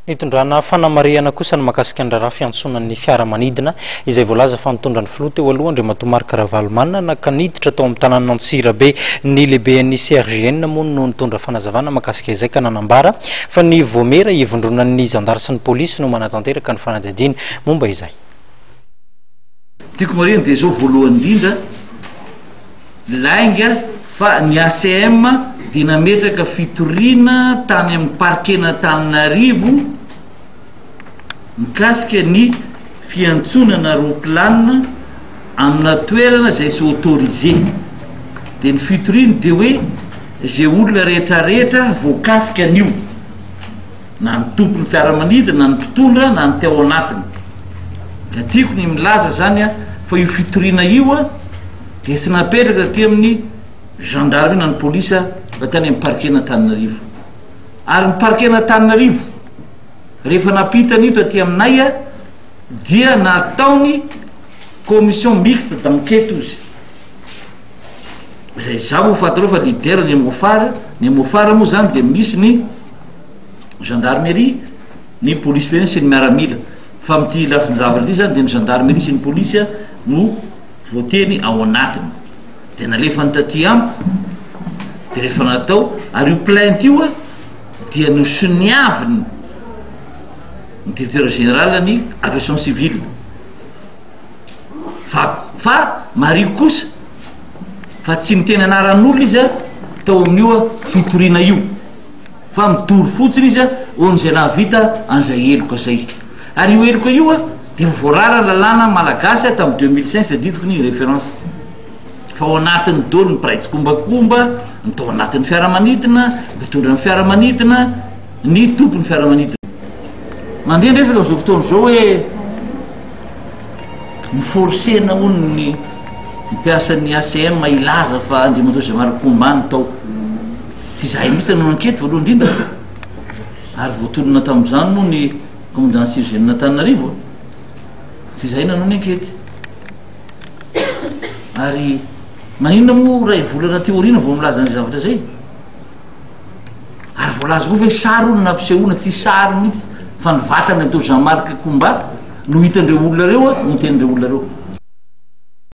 Nitondrana fanamariana kosa ny mahakasika ny raharaha fiantsonan'ny fiaramanidina izay voalaza fa nitondra ny filoha teo aloha Andriamatoa Marc Ravalomanana nakaniditra tao amin'ny tanàna Antsirabe ny lehiben'ny CRGN moa no nitondra fanazavana mahakasika izay ka nanambara fa ny voamera ivondronan'ny zandary sy ny polisy no manatanteraka ny fanadihadiana momba izay. Tiako marina dia zao voalohany indrindra lainga fa ny ACM dia nametraka fitoriana tany amin'ny parkena Antananarivo mikasika ny fiantsonana roplanina amina toerana izay sy autorisé. Dia ny fitoriana dia hoe izay olona rehetrarehetra voakasika an'io, na ny tompon'ny fiaramanidina, na ny mpitondra, na ny teo anatiny. Ka tiako ny milaza zany fa io fitoriana io dia tsy napetraka aty amin'ny gendarme na ny polisa fa tany amin'ny parkena Antananarivo. Ary ny parkena Antananarivo rehefa napitany ito aty aminay dia nataony commission mixte d'enquête izy. Izay za moa fatarao fa leader ny Mofara moa zany dia misy ny gendarmerie, ny police fédérale sy ny miaramila. Fa amin'ity lafinjavatra ity zany dia ny gendarmerie sy ny police no voateny ao anatiny. Dia nalefa ny taty amiko dia rehefa natao ary io plainte io dia nosoniaviny ny directeur général ny aviation civile fa mariko kosa fa tsy niteny anaran'olona izy tao amin'io fitoriana io fa mitory fotsiny izy on'izay nahavita an'izay eloko zay. Ary io eloko io dia voarara lalàna malagasy tamin'ny 2005 zay ditiko ny référence fa ao anatin'ny dolo ny praitsy kombakomba ny tao anatin'ny fiaramanidina, mitondra ny fiaramanidina, ny tompon'ny fiaramanidina. Mandeha resaka amin'izao fotoana izao hoe niforcena hono ny mpiasan'ny ACM ilaza fa Andriamatoa Marc Kombany tao. Tsy zahay mihitsy no ankety voalohany indrindra ary voatonona tamin'izany moa ny commandant CRGN Antananarivo. Tsy zahay nanao ny ankety ary maninona moa ray volana teoriana vao milaza ny zavatra zay. Ary voalaza koa hoe sary olona nampisehoana tsy sary mihitsy fa ny vatany Andriamatoa Marc Kombany no hitandreo olona reo no tenyndreo olona reo.